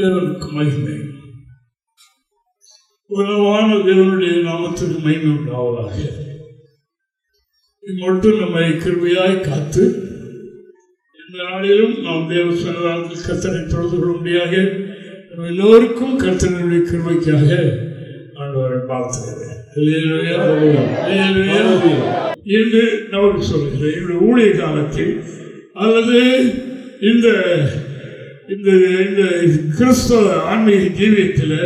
தேவனுக்கு மகிமை. உலகமான தேவனுடைய நாமத்துக்கு மகிமை உண்டாவதாக. இம்மட்டும் நம்மை கிருபையாய் காத்து இந்த நாளிலும் நாம் தேவ சன்னிதானத்தில் கர்த்தரை தொழுது கொள்ளும்படியாக நம்ம எல்லோருக்கும் கர்த்தருடைய கிருபைக்காக ஆண்டவரை வாழ்த்துகிறேன். இன்று நமக்கு சொல்கிறேன், என்னுடைய ஊழிய காலத்தில் அல்லது இந்த இந்த இந்த கிறிஸ்தவ ஆன்மீக ஜீவியத்தில்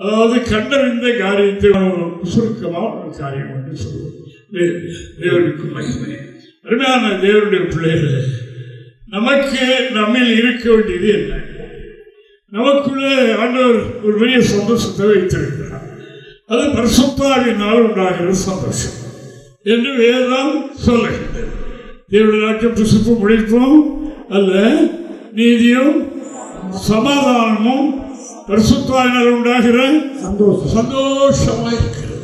அதாவது கண்டறிந்த காரியத்தை சுருக்கமாக ஒரு காரியம் என்று சொல்லுவோம். தேவனுக்கு மகிமை. அருமையான தேவனுடைய பிள்ளைகளை, நமக்கு நம்மில் இருக்க வேண்டியது என்ன? நமக்குள்ளே ஆண்டவர் ஒரு பெரிய சந்தோஷத்தை வைத்திருக்கிறார். அது பரிசுத்தாவினால் உண்டாகிற சந்தோஷம் என்று வேதம் சொல்லுகிறது. தேவனுடைய ராஜ்யம் புசிப்பு முடிப்போம் அல்ல, நீதியும் சமாதானமும் பரிசுத்தாவினால் உண்டாகிற சந்தோஷமாக இருக்கிறது.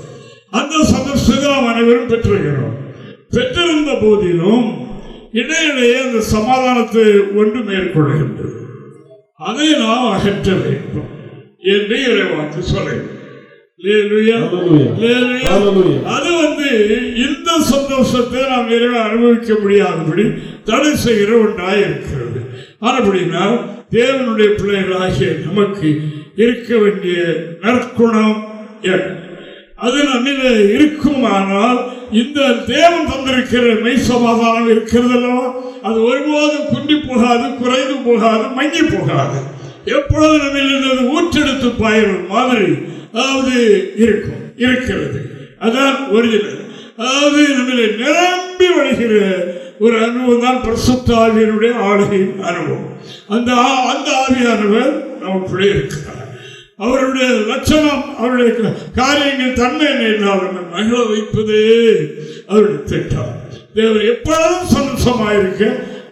அந்த சந்தோஷத்தை நாம் அனைவரும் பெற்றிருக்கிறோம். பெற்றிருந்த போதிலும் இடையிடையே அந்த சமாதானத்தை ஒன்று மேற்கொள்கின்றது. அதை நாம் அகற்ற வேண்டும் என்று இறைவாக்கு சொல்லுங்கள். அது இந்த சந்தோஷத்தை நாம் நிறைவே அனுபவிக்க முடியாதபடி தடை செய்கிற ஒன்றாக இருக்கிறது. அப்படின்னா தேவனுடைய பிள்ளைகளாகிய நமக்கு இருக்க வேண்டிய நற்குணம் அது நம்மில இருக்குமானால் இந்த தேவன் தந்திருக்கிற மெய் சமாதானம் இருக்கிறது அல்லவா, அது ஒருபோதும் குண்டி போகாது, குறைந்து போகாது, மங்கி போகாது. எப்பொழுது நம்மில் ஊற்றெடுத்து பாயிரும் மாதிரி அதாவது இருக்கிறது. அதான் ஒரிஜினல். அதாவது நம்மளை நிரம்பி வழிகிற ஒரு அனுபவம் தான் பரிசுத்த ஆவியினுடைய ஆளுகையின் அனுபவம். அந்த ஆவியானவர் நமக்குள்ளே இருக்கிறார். அவருடைய லட்சணம், அவருடைய காரியங்கள் தன்மை இல்லாமல் மகிழ வைப்பதே அவருடைய திட்டம். தேவர் எப்பொழுதும் சந்தோஷமாக இருக்க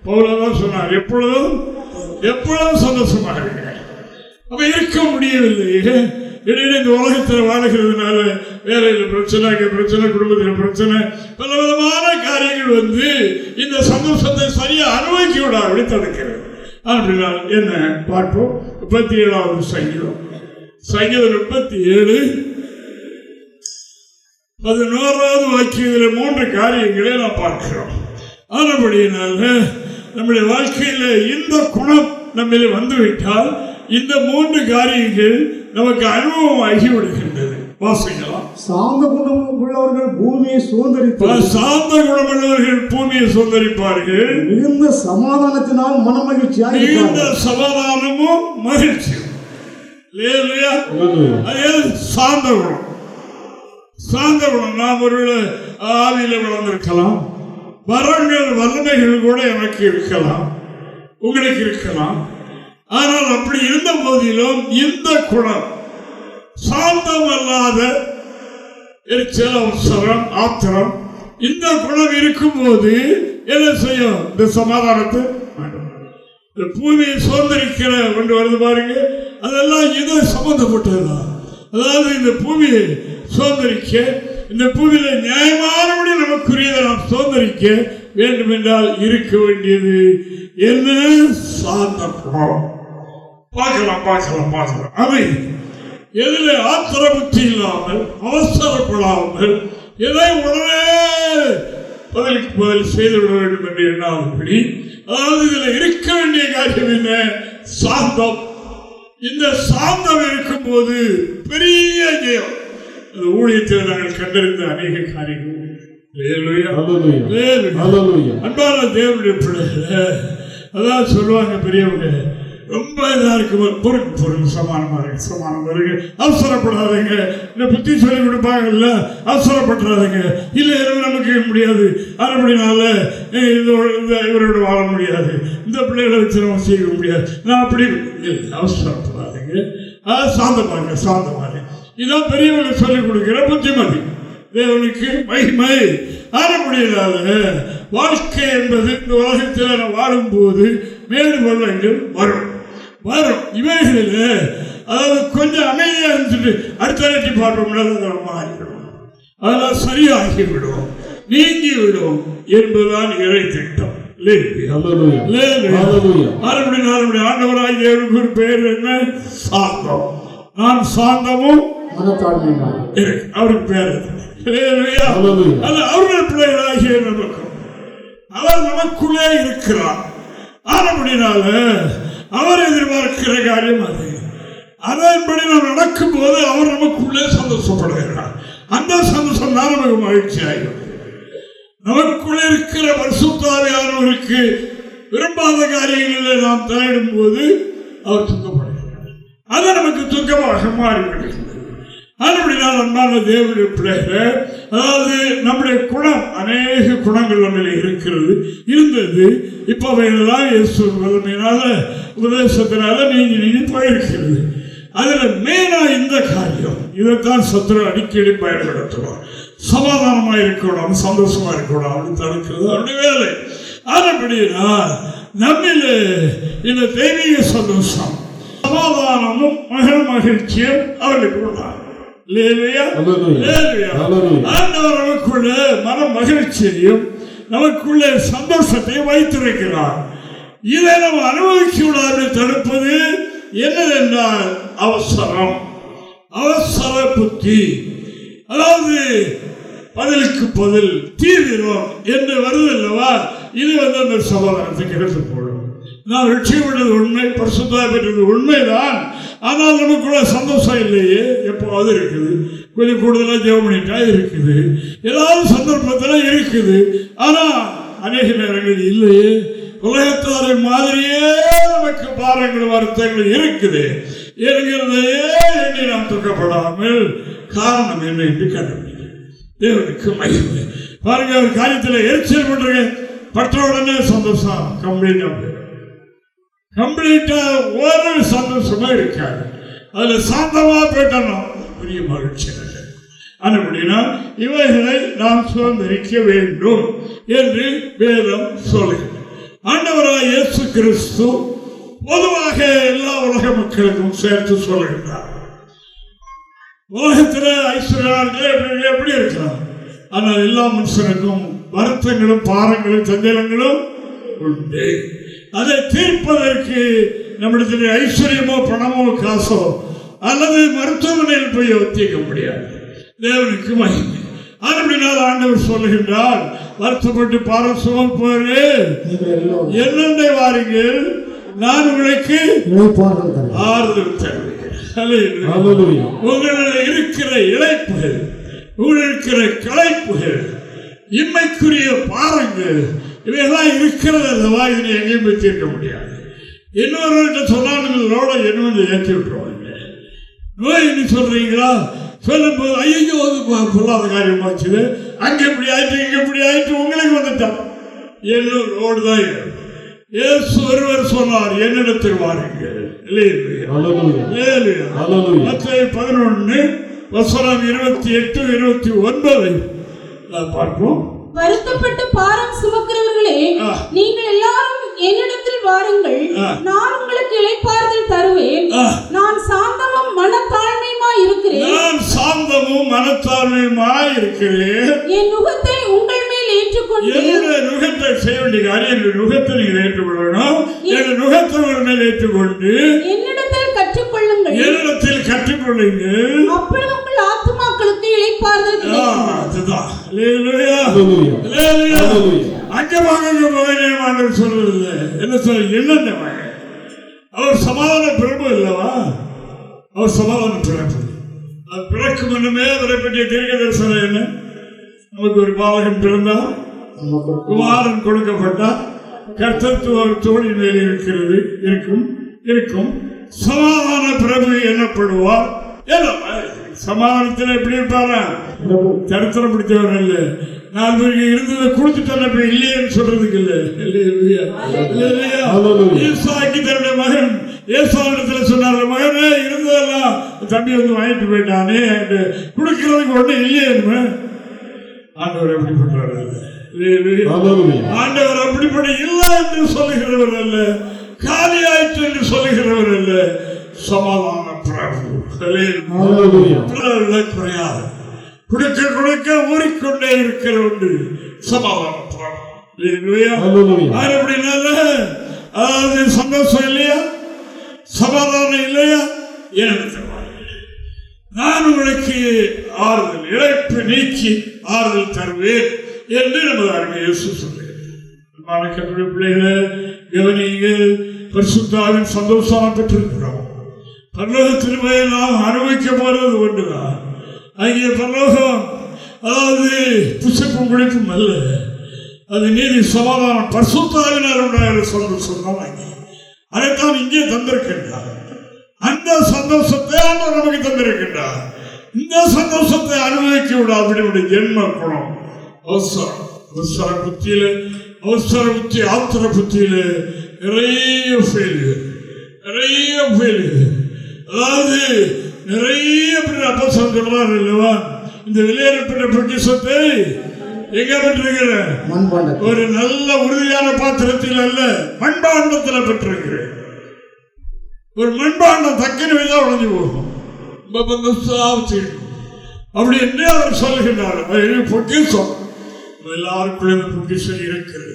பவுலதான் சொன்னார், எப்பொழுதும் சந்தோஷமாக இருக்க. அப்ப இருக்க முடியவில்லையே. இடையில இந்த உலகத்தில் வாழ்கிறதுனால வேலையில் பிரச்சனை, பிரச்சனை, குடும்பத்தில் பிரச்சனை, பல விதமான காரியங்கள் இந்த சந்தோஷத்தை சரியா அனுபவிக்க விடாது தடுக்கிறது. அப்படின்னா என்ன பார்ப்போம். 37வது சங்கீதம் 37 11வது வாக்கியத்தில் 3 காரியங்களை நாம் பார்க்கிறோம். ஆனபடியினால நம்முடைய வாழ்க்கையில் இந்த குணம் நம்மள வந்துவிட்டால் இந்த 3 காரியங்கள் நமக்கு அனுபவம் ஆகிவிடுகின்றது. வாசிக்கலாம். சாந்த குணமுள்ளவர்கள் பூமியை சுதந்தரிப்பார்கள். மிகுந்த சமாதானத்தினால் மனமகிழ்ச்சியாக, மிகுந்த சமாதானமும் மகிழ்ச்சியும். சாந்த குணம். சாந்த குணம் நாம் ஒரு ஆவியில வளர்ந்திருக்கலாம், வரங்கள் வல்லமைகள் கூட எனக்கு இருக்கலாம், உங்களுக்கு இருக்கலாம். ஆனால் அப்படி இருந்த போதிலும் இந்த குணம் சாந்தம் அல்லாத எரிச்சல், அவசரம், ஆத்திரம், இந்த குணம் இருக்கும் போது என்ன செய்யும்? இந்த சமாதானத்தை இந்த பூமியை சுதந்திரிக்கிற ஒன்று வருது பாருங்க, அதெல்லாம் இதை சம்பந்தப்பட்டதுதான். அதாவது இந்த பூமியை சுதந்திரிக்க, இந்த பூமியில நியாயமானபடி நமக்குரியதை நாம் சுதந்திரிக்க வேண்டும் என்றால் இருக்க வேண்டியது என்ன? சாந்த குணம். பார்க்கலாம். அவை எதில் ஆத்திர புத்தி இல்லாமல், அவசரப்படாமல், எதை உடனே பதில் செய்துவிட வேண்டும் என்று எண்ணாதபடி, அதாவது இதில் இருக்க வேண்டிய காரியம் என்ன? சாந்தம். இந்த சாந்தம் இருக்கும் போது பெரிய ஜெயம். ஊழியத்தில் நாங்கள் கண்டறிந்த அநேக காரியங்கள். அன்பான தேவனுடைய பிள்ளைகளை அதான் சொல்லுவாங்க பெரியவங்க, ரொம்ப இதா இருக்கு, பொருள் சமானமா இருக்கு, அவசரப்படாதீங்க. இந்த புத்தி சொல்லி கொடுப்பாங்கல்ல, அவசரப்பட்டுறாதீங்க. இல்லை நமக்கு முடியாது, அப்படினால இவரோட வாழ முடியாது, இந்த பிள்ளைகளை வச்சு நம்ம செய்ய முடியாது, நான் அப்படி அவசரப்படாதீங்க. சாந்தமாக இதான் பெரியவங்க சொல்லிக் கொடுக்கிற புத்திமதி. தேவனுக்கு மகிமை. ஆரம்படியினால வாழ்க்கை என்பது இந்த உலகத்தில் வாழும்போது மேடு பள்ளங்கள் வரும். இவைகளில் அதாவது கொஞ்சம் அமைதியாக இருந்துட்டு அடுத்த பார்ப்போம்னா மாறிவிடும், அதெல்லாம் சரியாகிவிடும், நீங்கிவிடும் என்பதுதான் இறை திட்டம். ஆண்டவராய் தேவனுக்கு ஒரு பேர் என்ன? சாந்தம். நான் சாந்தமும் அவருக்கு பேர் அவருடைய பிள்ளைகளாகிய நமக்கும் அவர் நமக்குள்ளே இருக்கிறார். ஆனபடினால அவர் எதிர்பார்க்கிற காரியம் அது. அதன்படி நாம் நடக்கும் போது அவர் நமக்குள்ளே சந்தோஷப்படுகிறார். அந்த சந்தோஷம் தான் நமக்கு மகிழ்ச்சி ஆகிறது. நமக்குள்ளே இருக்கிற பரிசுத்தாவியானவருக்கு விரும்பாத காரியங்களில் நாம் தலையிடும் போது அவர் துக்கப்படுகிறார். அது நமக்கு துக்கமாக மாறிவிடுகிறது. அதுபடினால் அன்பான தேவனுடைய பிள்ளைகள், அதாவது நம்முடைய குணம், அநேக குணங்கள் நம்மள இருந்தது. இப்போ அவைகளெல்லாம் இயேசு வல்லமையினால உபதேசத்தினால நீங்கி போயிருக்கிறது. அதில் மெயினா இந்த காரியம், இதைத்தான் சத்துரு அடிக்கடி பயன்படுத்துவார். சமாதானமாக இருக்கணும், சந்தோஷமா இருக்கணும் அப்படின்னு தடுக்கிறது அவருடைய வேலை. அதுபடினா நம்மில இந்த தெய்வீக சந்தோஷம், சமாதானமும் மகிழ்ச்சியும் அவர்களுக்கு உண்டாகும். ஆண்டவர் நமக்குள்ள மன மகிழ்ச்சியையும் நமக்குள்ள சந்தோஷத்தையும் வைத்திருக்கிறார். இதை நம்ம அனுபவிக்க விடாது தடுப்பது என்னதென்றால் அவசர புத்தி, அதாவது பதிலுக்கு பதில் தீவிரம் என்று வருவதல்லவா, இது அந்த சமாதானத்துக்கு எடுத்து போடும். நான் ரட்சிக்கப்பட்டது உண்மை, பரிசுத்தம் பெற்றது உண்மைதான். ஆனால் நமக்குள்ள சந்தோஷம் இல்லையே, எப்போது இருக்குது. கொஞ்சம் கூடுதலாக ஜெபம் பண்ணிட்டா இருக்குது, ஏதாவது சந்தர்ப்பத்தில் இருக்குது. ஆனால் அநேக நேரங்கள் இல்லையே. உலகத்தாரை மாதிரியே நமக்கு பாரங்கள் வருத்தங்கள் இருக்குது என்கிறதையே எண்ணி நாம் துக்கப்படாமல் காரணம் என்ன என்று கண்டுபிடிக்கிறேன். தேவனுக்கு மகிமை. பாருங்க, ஒரு காரியத்தில் எரிச்சல் பண்றீங்க, பற்ற உடனே சந்தோஷம் கம்ப்ளீட்டா ஒரு சந்தோஷமா இருக்காது. அதுல சாந்தமா போயிட்டோம், பெரிய மகிழ்ச்சி. அப்படின்னா இவைகளை நாம் சுதந்திரிக்க வேண்டும் என்று வேதம் சொல்லுகிறது. ஆண்டவராய் இயேசு கிறிஸ்து பொதுவாக எல்லா உலக மக்களுக்கும் சேர்த்து சொல்லுகிறார். உலகத்தில் ஐஸ்வர்யாளர்கள் எப்படி இருக்கிறார், ஆனால் எல்லா மனுஷனுக்கும் வருத்தங்களும் பாரங்களும் சஞ்சலங்களும் உண்டு. அதை தீர்ப்பதற்கு நம்மிடத்தில் ஐஸ்வர்யமோ பணமோ காசோ அல்லது மருத்துவமனையில் போய் ஒத்திக்க முடியாது. தேவனுக்கு மகிமை. அப்படினால் ஆண்டவர் சொல்லுகின்றார், வருத்தப்பட்டு பாரம் சுமப்போரே என்னென்ன வாருங்கள், நான் உங்களுக்கு ஆறுதல் தருவேன். உங்களில் இருக்கிற இழைப்புகள், உங்களில் இருக்கிற களைப்புகள், இம்மைக்குரிய பாரங்கள் இவையெல்லாம் இருக்கிறது அல்லவா, இதனை எங்கேயும் போய் தீர்க்க முடியாது. இன்னொரு சொல்லாங்களோட என்ன வந்து ஏற்றி விட்டுருவாங்க. நோய் சொல்றீங்களா சொல்லும் போது ஐயோ அது சொல்லாத காரியமாச்சு, அங்க எப்படி ஆயிட்டு இங்க எப்படி ஆயிட்டு உங்களுக்கு வந்துட்டான். என்னோடு தான் இயேசு ஒருவர் சொன்னார், என்னிடத்தில் வாருங்கள். மத்தேயு 11:28-29 பார்ப்போம். வருத்தப்பட்டு பாரம் சுமக்கிறவர்களே, நீங்கள் எல்லாரும் என்னிடத்தில் வாருங்கள், நான் உங்களுக்கு இளைப்பாறுதல் தருவேன். நான் சாந்தமும் மனத்தாழ்மையுமாய் இருக்கிறேன். என் நுகத்தை உங்கள் மேல் ஏற்றுக்கொண்டு, என்னுடைய நுகத்தை செய்ய வேண்டிய காரியம், என்னுடைய நுகத்தை நீங்கள் ஏற்றுக்கொள்ளணும். என்னுடைய நுகத்தை உங்கள் மேல் ஏற்றுக்கொண்டு என்னிடத்தில் கற்றுக்கொள்ளுங்கள். அப்பொழுது உங்கள் ஆத்துமாக்களுக்கு இளைப்பாறுதல் கிடைக்கும். அதுதான் அங்கமாக சொல்றதில்லை. என்ன சொல்ல, என்ன அவர் சமாதான பிறப்பு இல்லவா, அவர் சமாதான பிறப்பு. அது பிறக்கும் என்னமே அவரை பற்றிய தீர்க்க தரிசனம் என்ன, நமக்கு ஒரு பாலகன் பிறந்தார், குமாரன் கொடுக்கப்பட்டார், கர்த்தத்துவ தோழி மேல் இருக்கிறது இருக்கும் சமாதான பிரபு என்னப்படுவார். சமாதானத்தில் எப்படி இருப்பாரா, சரித்திரம் பிடித்தவர் இல்லை. 4 பேருக்கு இருந்ததை கொடுத்துட்டு இல்லையேன்னு சொல்றதுக்கு இல்லை. ஈசாக்கு தன்னுடைய மகன் ஏசாவிடத்தில் சொன்னார், மகனே இருந்ததெல்லாம் தம்பி வந்து வாங்கிட்டு போயிட்டானே, கொடுக்கறதுக்கு ஒண்ணு இல்லையே. ஆண்டவர் எப்படி பண்றாரு, ஆண்டவர் அப்படிப்பட்ட இல்லை என்று சொல்லுகிறவர் அல்ல, காலியாயிற்று என்று சொல்லுகிறவர் அல்ல. சமாதான பிரபு குறையாது, கொடுக்க ஊறிக்கொண்டே இருக்கிற ஒன்று சமாதான பிரபு. அப்படின்னால அதாவது சந்தோஷம் இல்லையா, சமாதானம் இல்லையா? ஏன் நான் உங்களுக்கு ஆறுதல், இழப்பு நீக்கி ஆறுதல் தருவேன் என்று நமது அருமை இயேசு சொல்லுகிறார். பிள்ளைகளை கவனிங்கள், பரிசுத்தாவின் சந்தோஷம் பெற்றிருக்கிறோம். பரலோக திருமையை நாம் அனுபவிக்க போறது ஒன்றுதான். அங்கே பரலோகம் அதாவது புசிப்பும் குடிப்பும் அல்ல, அது நீதி சமாதானம் பரிசுத்தாவினர் உண்டாகிற சந்தோஷம் தான். அங்கே அதைத்தான் இங்கே தந்திருக்கின்றார். அந்த சந்தோஷத்தை அவர் நமக்கு தந்திருக்கின்றார். இந்த சந்தோஷத்தை அனுபவிக்க விடாத ஜென்ம குணம் அவசர புத்தியில, அவசர புத்தி, ஆத்திர புத்தியில நிறைய ஃபெயிலியர். அதாவது நிறைய பேர் அப்பா சொல்றாரு இல்லவா, இந்த வெளியேறப்பட்ட பொக்கிஷத்தை எங்க பெற்றிருக்கிறேன்? ஒரு நல்ல உறுதியான பாத்திரத்தில் அல்ல, மண்பாண்டத்தில் பெற்றிருக்கிறேன். ஒரு மண்பாண்டம் தக்கனவே தான் உடஞ்சி போகும். அப்படி என்று அவர் சொல்கின்றார். பொக்கிஷம் எல்லாருக்குள்ள பொக்கிஷம் இருக்கிறது.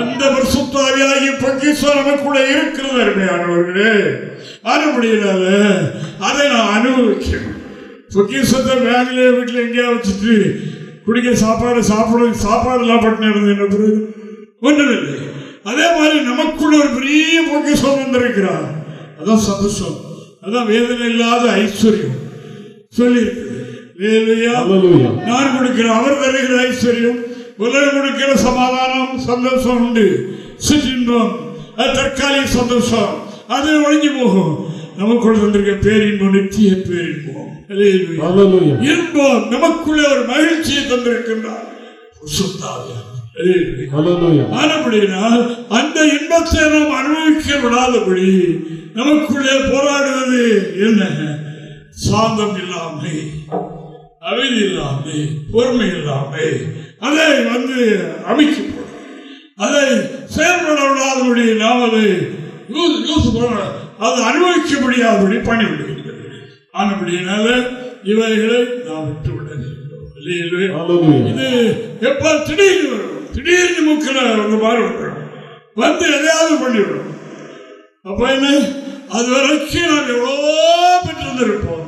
அந்த பரிசுத்தாவியாகிய பொக்கிஷம் நமக்குள்ள இருக்கிறது அருமையானவர்களே. அதுபடினால அதை நான் அனுபவிக்கணும். பொக்கிஷத்தை வேலையில வீட்டில் எங்கேயா வச்சுட்டு குடிக்க சாப்பாடுலாம் பட்டின இருந்தது என்ன பொருள் ஒன்றுமில்லை. அதே மாதிரி நமக்குள்ள ஒரு பெரிய பொக்கிஷம் வந்திருக்கிறார். அதான் சந்தோஷம், அதான் வேதனை இல்லாத ஐஸ்வர்யம் சொல்லியிருக்கு. நான் கொடுக்கிற அவர் தருகிற ஐஸ்வர்யம், உலகம் கொடுக்கிற சமாதானம், சந்தோஷம் உண்டு. சிற்றின்பம், தற்காலிக சந்தோஷம், அது ஒழிஞ்சு போகும். நமக்குள்ள தந்திருக்க பேரின்பம் நித்திய பேரின்பம். இன்பம் நமக்குள்ள ஒரு மகிழ்ச்சியை தந்திருக்கின்றார். அந்த இன்பத்தை நாம் அனுபவிக்க விடாதபடி நமக்குள்ளே போராடுவது என்ன? சாந்தம் இல்லாமை, அமைதி இல்லாமை, பொறுமை இல்லாமை, அதை அமைக்கப்படும், அதை செயல்பட விடாதபடி நாம் அதை அது அனுபவிக்க முடியாதபடி பண்ணிவிடுகின்றது. ஆனபடியினால இவைகளை நாம் விட்டுவிட வேண்டும். இது எப்ப திடீர்னு வரும், திடீர்னு முக்கிய மாதிரி வந்து எதையாவது பண்ணிவிடும். அப்ப என்ன, அது வரைக்கும் நாம் எவ்வளோ பெற்றிருந்திருப்போம்.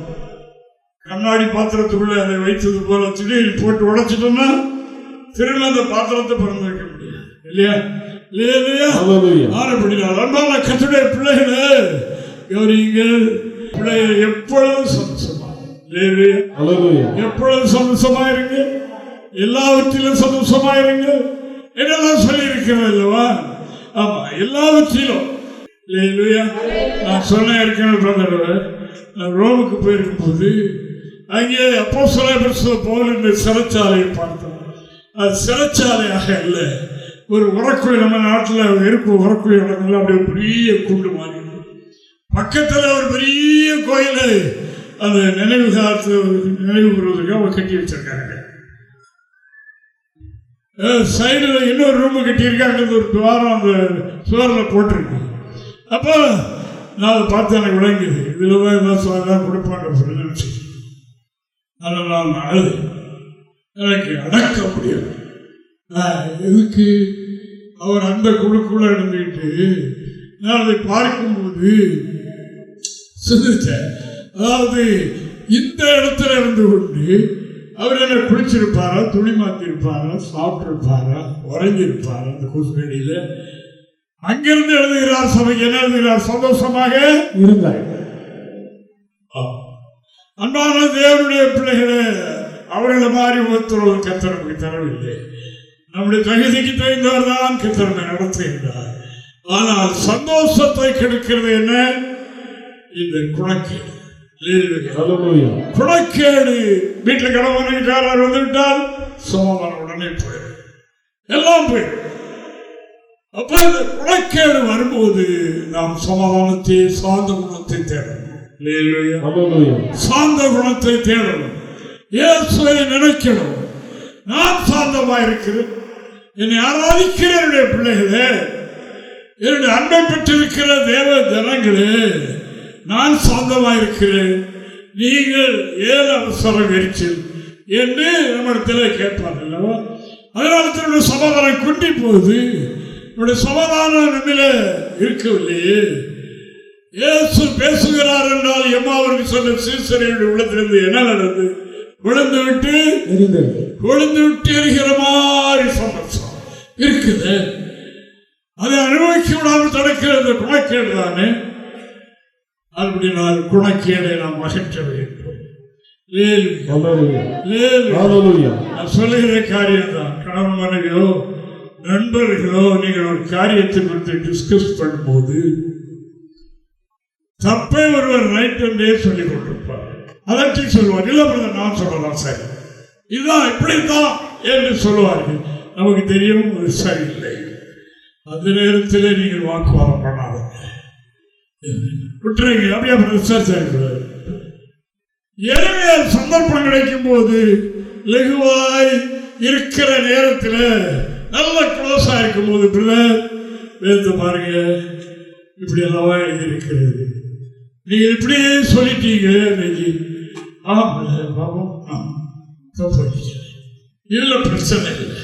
கண்ணாடி பாத்திரத்துக்குள்ள அதை வைத்தது போல திடீர்னு போட்டு உடைச்சிட்டோம்னா திரும்ப அந்த பாத்திரத்தை பிறந்து வைக்க முடியும் இல்லையா? அன்பான கர்த்தருடைய பிள்ளைகளே, பிள்ளைகள் எப்பொழுதும் சந்தோஷமா, எப்பொழுதும் சந்தோஷமாயிருங்க, எல்லாவற்றிலும் சந்தோஷமாயிருங்க என்னெல்லாம் சொல்லி இருக்கிறது அல்லவா? ஆமா, எல்லாவற்றிலும். நான் சொன்ன ஏற்கனவே நான் ரோமுக்கு போயிருக்கும் போது அங்கே அப்போஸ்தலர் பவுல் என்ற சிறைச்சாலையை பார்த்தோம். அது சிறைச்சாலையாக இல்லை, ஒரு உரக்குழி. நம்ம நாட்டில் இருக்கும் உரக்குழி இடங்கள்லாம் அப்படியே பெரிய குண்டு மாறி பக்கத்தில் ஒரு பெரிய கோயிலை அந்த நினைவு காலத்து நினைவு கூறுவதற்காக அவங்க கட்டி வச்சிருக்காங்க. சைடில் இன்னொரு ரூமு கட்டியிருக்காங்க, ஒரு துவாரம் அந்த சுவரில் போட்டிருக்கு. அப்போ நான் அதை பார்த்து எனக்கு விளங்குது, இதில் தான் ஏதாவது சுவரெல்லாம் கொடுப்பாங்க நினைச்சு. அதில் நான் அழுது எனக்கு அடக்க முடியாது. எதுக்கு அவர் அந்த குழுக்குள்ள இருந்துக்கிட்டு நான் அதை பார்க்கும்போது சிந்திச்சேன். அதாவது இந்த இடத்துல இருந்து கொண்டு அவர் என்ன குளிச்சிருப்பாரா, துணி மாத்திருப்பாரா, சாப்பிட்டிருப்பாரா, உறங்கியிருப்பாரா அந்த கொசுக்கடியில. அங்கிருந்து எழுதுகிறார், சபைக்கு என்ன எழுதுகிறார்? சந்தோஷமாக இருந்தார். அன்பான தேவனுடைய பிள்ளைகளே, அவர்களை மாறி ஒருத்தர் கர்த்தர் நமக்கு தரவில்லை. நம்முடைய தகுதிக்கு தெரிந்தவர் தான் கர்த்தர் நடத்துகின்றார். ஆனால் சந்தோஷத்தை கெடுக்கிறது என்ன? இந்த குணக்கேடு. குணக்கேடு வீட்டில் கடவுள் வந்துவிட்டால் சமாதானம் உடனே போயிடும், எல்லாம் போயிடும். அப்ப இந்த குணக்கேடு வரும்போது நாம் சமாதானத்தை, சாந்த குணத்தை தேடணும். சாந்த குணத்தை தேடணும், இயேசுவை நினைக்கணும். நான் சாந்தமா இருக்கிறேன், என்னை ஆராதிக்கிற என்னுடைய பிள்ளைகளே, என்னுடைய அன்பை பெற்றிருக்கிற தேவ ஜனங்களே, நான் சாந்தமா இருக்கிறேன், நீங்கள் ஏன் அவசரம் எரிச்சல் என்று நம்மிடத்தில் கேட்பார் அல்லவா? அதனால தன்னுடைய சமாதானம் குண்டி போகுது. நம்முடைய சமாதானம் நம்மில இருக்கவில்லையே. இயேசு பேசுகிறார் என்றால் எம்மாவுக்கு சொன்ன சீசர்களுடைய உள்ளத்திலிருந்து என்ன நடந்து விழுந்து விட்டு எரிகிற மாதிரி சந்தோஷம் இருக்குது. அதை அனுபவிக்க விடாமல் தடுக்கிறது குணக்கேடு தானே. அப்படினால் குணக்கேடை நாம் அகற்ற வேண்டும். நான் சொல்லுகிற காரியம் தான். கணவன் மனைவியோ நண்பர்களோ நீங்கள் ஒரு காரியத்தை குறித்து டிஸ்கஸ் பண்ணும்போது தப்பை ஒருவர் ரைட் என்றே சொல்லிக் கொண்டிருப்பார். அதற்கு சொல்லுவார், இல்லை நான் சொல்லலாம் சரி, இதுதான் இப்படித்தான் என்று சொல்லுவார்கள். நமக்கு தெரியும் அது சரியில்லை. அந்த நேரத்தில் நீங்கள் வாக்குவாதம் பண்ணாதீங்க, விட்டுருங்க. அப்படியே விசாரிச்சாரு. எனவே சந்தர்ப்பம் கிடைக்கும் போது லகுவாய் இருக்கிற நேரத்தில் நல்ல க்ளோஸா இருக்கும் போது பிரதர் வேத்து பாருங்க, இப்படி எல்லாம் எழுதியிருக்கிறது, நீங்க இப்படியே சொல்லிட்டீங்க இன்னைக்கு. இதுல பிரச்சனை இல்லை.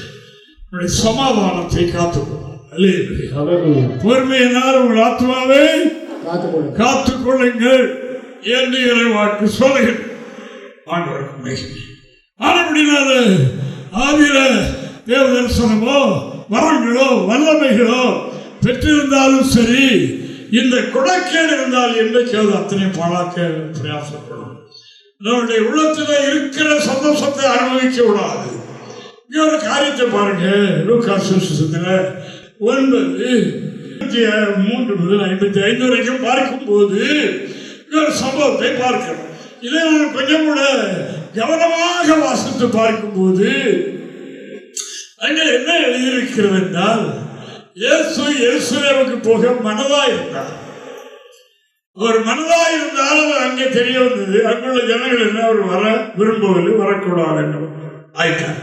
சமாதானத்தை காத்துக்கொள்ளும் பொறுமையினால் உங்கள் ஆத்மாவை காத்துக்கொள்ளுங்கள் என்று இறைவாக்கு சொல்லுங்கள். அப்படினால ஆவியில தேவ தரிசனமோ வரங்களோ வல்லமைகளோ பெற்றிருந்தாலும் சரி, இந்த குணக்கேடு இருந்தால் என்றைக்காவது அத்தனை பாழாக்க பிரயாசப்படும். நம்முடைய உள்ளத்தில் இருக்கிற சந்தோஷத்தை அனுபவிக்க விடாது. இங்க ஒரு காரியத்தை பாருங்க. லூக்கா சுவிசேஷத்துல 9:3-55 வரைக்கும் பார்க்கும் போது ஒரு சம்பவத்தை பார்க்கிறோம். இதை நான் கொஞ்சம் கூட கவனமாக வாசித்து பார்க்கும் போது அங்கே என்ன எழுதியிருக்கிறது என்றால், இயேசு எருசலேமுக்கு போக மனதாய் இருந்தார். அவர் மனதாய் இருந்தால் அவர் அங்கே தெரிய வந்தது. அங்குள்ள ஜனங்கள் என்ன, அவர் வர விரும்பவில்லை, வரக்கூடாது என்று ஆயிட்டார்.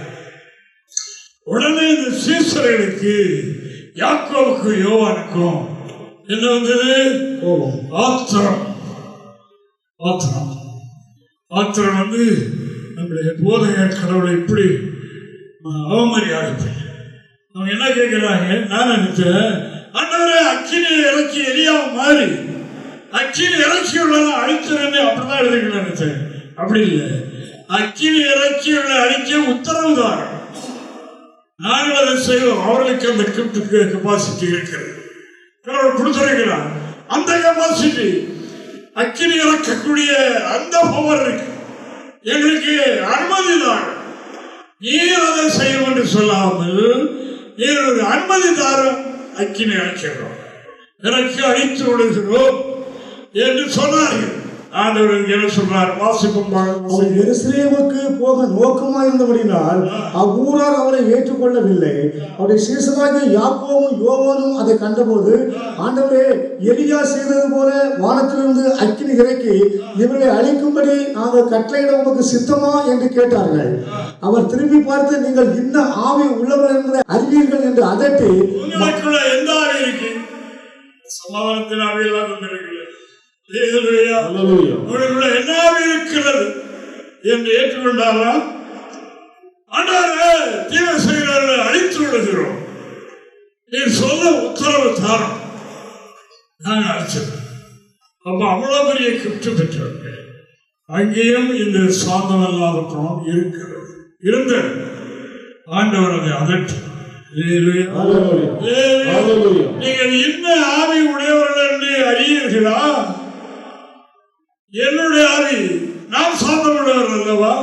உடனே இந்த சீசர்களுக்கு யாக்கோவுக்கும் யோவானுக்கும் என்ன வந்தது? ஆத்திரம். ஆத்திரம் வந்து நம்முடைய போதகர் கடவுளை இப்படி அவமரியாதை. அவங்க என்ன கேட்கிறாங்க? நான் நினைச்சேன், ஆண்டவரே அக்கினி இறக்கி எரியாம மாறி அக்கினி இறக்கியுள்ள அழிச்சிருந்தே அப்படிதான் எழுதிக்கல நினைச்சேன். அப்படி இல்லை, அக்கினி இறக்கியுள்ள அழிக்க உத்தரவு தான். நாங்கள் அதை செய்வோம். அவர்களுக்கு அந்த கெப்பாசிட்டி இருக்கிறது, கடவுள் கொடுத்திருக்கிறார். அந்த கெப்பாசிட்டி, அக்கினி இறக்கக்கூடிய அந்த பவர் இருக்கு. எங்களுக்கு அனுமதி தான். நீர் அதை செய்யும் என்று சொல்லாமல் நீர் ஒரு அனுமதி தாரும், அக்கினி அழைக்கிறோம், எனக்கு அழித்து விடுகிறோம் என்று சொன்னார்கள். ஆண்டவர் என்ன சொல்றார்? வாசிப்போம். அவர் எருசலேமுக்கு போக நோக்கமாக இருந்தபடினால் அவ்வூரார் அவரை ஏற்றுக்கொள்ளவில்லை. அவருடைய சீசனாகிய யாக்கோவும் யோவானும் அதை கண்டபோது, ஆண்டவரே, எலியா செய்தது போல வானத்திலிருந்து அக்கினி இறக்கி இவர்களை அழிக்கும்படி நாங்கள் கட்டளையிட உமக்கு சித்தமா என்று கேட்டார்கள். அவர் திரும்பி பார்த்து, நீங்கள் இன்ன ஆவி உள்ளவர் என்பதை அறிவீர்கள் என்று அதட்டி, எந்த ஆவி இருக்கு? சமாதானத்தின் ஆவியெல்லாம் இருக்கிறது இருக்கிறது என்று ஏற்றுக்கொண்டாரா? ஆண்டவரே, தீமை செய்கிறவர்களை அழித்து விடுகிறோம், நீ சொல்ல உத்தரவு தாரம், நாங்கள் அழைச்சோம். அப்ப அவ்வளவு பெரிய கிஃப்ட் பெற்றவர்கள். அங்கேயும் இந்த சாந்தம் இல்லாத பணம் இருக்கிறது, இருந்த ஆண்டவர் அதை அதற்கு நீங்கள் இன்ன ஆவி உடையவர்கள் என்று அறியீர்களா? என்னுடைய ஆவி, நான் சாந்தமுள்ளவர் அல்லவா?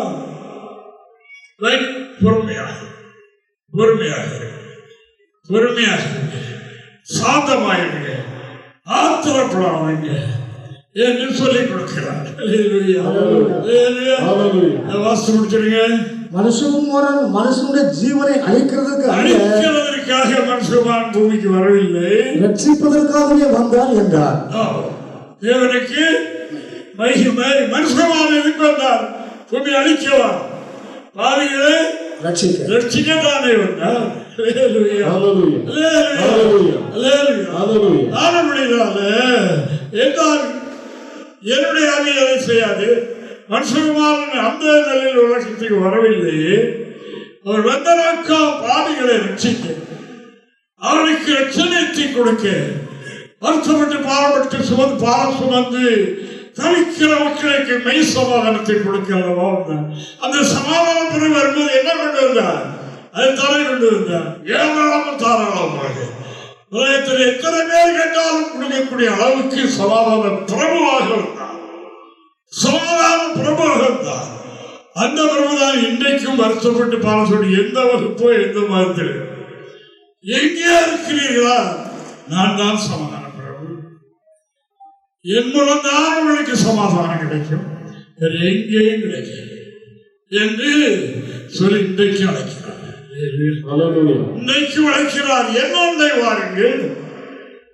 பொறுமையாக சாந்தமாயிருங்க, ஆத்திரப்படாதீங்க என்று சொல்லிக் கொடுக்கிறார். வாசித்து முடிச்சிருங்க. மனுஷனுடைய ஜீவனை அழிக்கிறதுக்காக மனுஷன் பூமிக்கு வரவில்லை, ரட்சிப்பதற்காகவே வந்தார் என்றார். தேவனுக்கு மகிமை. மனுஷமான எதுக்கு வந்தார்? பூமி அழிக்கவா? பாவிகளை ரட்சிக்கத்தானே வந்தார். என்னுடைய ஆவி அதை செய்யாது. மனுஷகுமாரன் அந்த நிலையில் உலகத்துக்கு வரவில்லையே, அவர் வந்தனாக்கா பாவிகளை ரட்சிக்க, அவர்களுக்கு ரட்சணத்தை கொடுக்க, வருத்தப்பட்டு பாரப்பட்டு பாரம் சுமந்து தவிக்கிற மக்களுக்கு மெய் சமாதானத்தை கொடுக்க அல்லவா அந்த சமாதான பிறகு வரும்போது என்ன கொண்டு வந்தார்? அதை தலை கொண்டு வந்தார். ஏராளமும் தாராளமாக உலகத்தில் எத்தனை பேர் கேட்டாலும் கொடுக்கக்கூடிய அளவுக்கு சமாதான பிரபுவாக இருந்தார். சமாதான பிரபுவாக இருந்தார். அந்த பிரபுதான் இன்றைக்கும் வருத்தப்பட்டு பாரம் சொல்லி எந்த வகுப்போ எந்த மதத்தில் எங்கே இருக்கிறீர்களா? நான் தான் சமாதான பிரபு, என் மூலம் தான் உங்களுக்கு சமாதானம் கிடைக்கும், வேறு எங்கேயும் கிடைக்கும் என்று சொல்லி இன்றைக்கு அழைக்கிறார். இன்றைக்கு அழைக்கிறார். என்னை வாருங்கள்,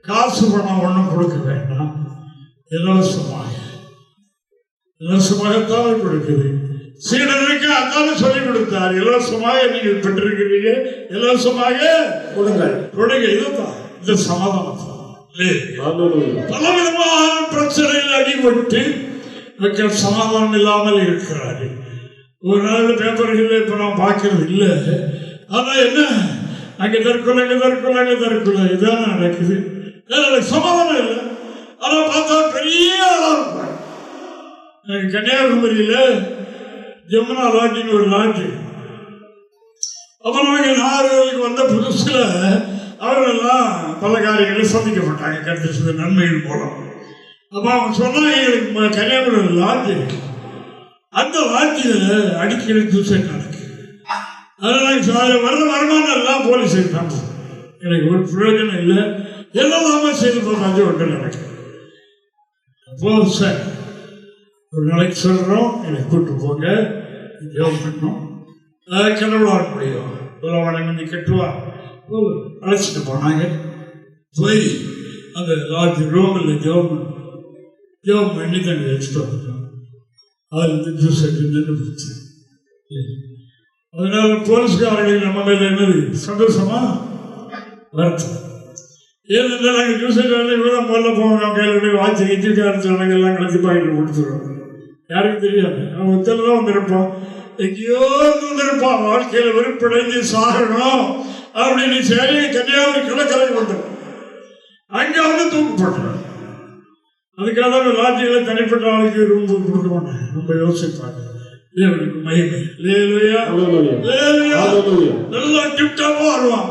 காசு பணம் ஒன்றும் கொடுக்க வேண்டாம், இலவசமாகத்தான் கொடுக்குது. சீடனுக்கு அதான சொல்லிக் கொடுத்தார். இலவசமாக நீங்கள் பெற்றிருக்கிறீங்க, இலவசமாக கொடுங்க. இதுதான் இந்த சமாதானம். பலவிதமான பிரச்சனையில் அடிபட்டு மக்கள் சமாதானம் இல்லாமல் இருக்கிறார்கள். ஒரு நாள் பேப்பர்கள் இப்ப நான் பார்க்கறது இல்லை. ஆனா என்ன, அங்கே தற்கொலை இதான நடக்குது. சமாதானம் இல்லை. ஆனா பார்த்தா பெரிய ஆளா இருப்பாங்க. கன்னியாகுமரியில ஜமுனா லாட்ஜின்னு ஒரு லாட்ஜு. அப்புறம் நாடுகளுக்கு வந்த புதுசுல அவர்களெல்லாம் பல காரியங்களை சந்திக்கப்பட்டாங்க கருத்து நன்மைகள் மூலம். அப்ப அவங்க சொன்னாங்க, எங்களுக்கு கன்னியாகுமரி லாட்ஜு, அந்த லாட்ஜில் அடிக்கடி சூசைட் நடக்கு. அதனால வர்ற வருமானம் எல்லாம் போலீஸ் இருக்காங்க. எனக்கு ஒரு பிரயோஜனம் இல்லை, எல்லாமே செய்து போகாது ஒன்று நடக்குது. சார் ஒரு நாளைக்கு சொல்கிறோம், எனக்கு கூப்பிட்டு போங்க, ஜெபம் பண்ணோம், கடவுளாக முடியும், கொஞ்சம் கட்டுவா அழைச்சிட்டு போனாங்க. போய் அந்த லாட்ஜ் ரூமில் ஜெபம் பண்ணி தண்ணி வச்சுட்டு வந்தோம். அதில் ஜூஸ் நின்று பிடிச்சேன். அதனால போலீஸ்காரர்கள் நம்ம மேல என்னது சந்தோஷமா வருத்தம். ஏனென்றால் நாங்கள் ஜூஸ் இவ்வளோ முதல்ல போவாங்க, கையில் வாட்சி இன்ஜினியர் எல்லாம் கலத்தி பாக்கெட்டில் கொடுத்துருவாங்க. யாருக்கும் தெரியாது. அவன் ஒருத்தர் தான் வந்திருப்பான், எங்கேயோ வந்திருப்பான், வாழ்க்கையில் வெறுப்படைஞ்சு சாகணும் அப்படின்னு சரி கன்னியாகுமரி கடற்கரைக்கு வந்துடும். அங்கே வந்து தூக்கு போட்டுருவாங்க. அதுக்காக லாட்ஜிகளை தனிப்பட்ட ஆளுக்கு ரூம் கொடுக்க மாட்டேன். ரொம்ப யோசிப்பாங்க. மகிமை நல்லா கிப்டாவும் வருவான்,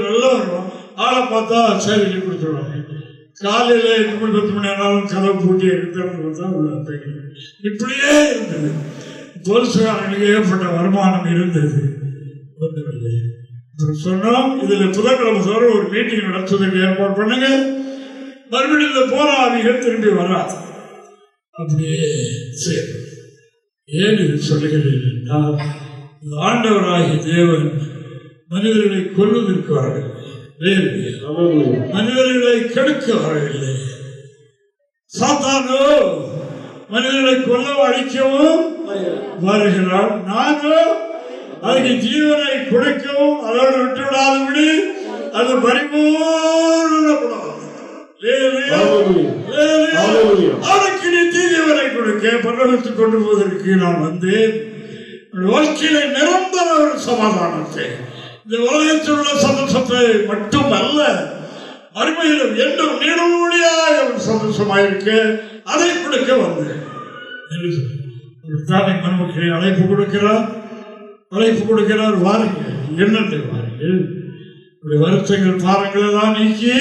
நல்லா வருவான். ஆளை பார்த்தா சரி கொடுத்துருவாங்க. காலையில 8 மணி ஆனாலும் கதவு பூட்டி எடுத்து பார்த்தா இப்படியே இருந்தது. போலீஸ்காரங்களுக்கு ஏற்பட்ட வருமானம் இருந்தது. சொன்னோம், இதுல புதன்கிழமை தவிர ஒரு மீட்டிங் நடத்துவதற்கு ஏற்பாடு பண்ணுங்க. மறுபடியும் இந்த போராளிகள் திரும்பி வராது. அப்படியே சரி. ஏன் இது சொல்லுகிறேன் என்றால், ஆண்டவராகிய தேவன் மனிதர்களை கொல்வதற்கு வரவில்லை, மனிதர்களை கெடுக்க வரவில்லை. சாத்தானோ மனிதர்களை கொல்லவும் அழிக்கவும் வருகிறார். நானோ அதுக்கு ஜீவனை கொடுக்கவும் அதோடு விட்டுவிடாதபடி அது பரிபூர்ணப்படும். அவனுக்கு நித்திய ஜீவனை கொடுக்க பரலோகத்துக்கு கொண்டு போவதற்கு நான் வந்தேன். வாழ்க்கையில நிரந்தர ஒரு சமாதானத்தை, இந்த உலகத்தில் உள்ள சந்தோஷத்தை மட்டுமல்ல, மறுமையிலும் என்றும் நீடூழியாய் அவர் சந்தோஷமாயிருக்க அதை கொடுக்க வந்தேன். நமக்கு அழைப்பு கொடுக்கிறார், வாருங்கள், என்னத்தை வாருங்கள், வருத்தங்கள் பாரங்கள் எல்லாம் நீக்கி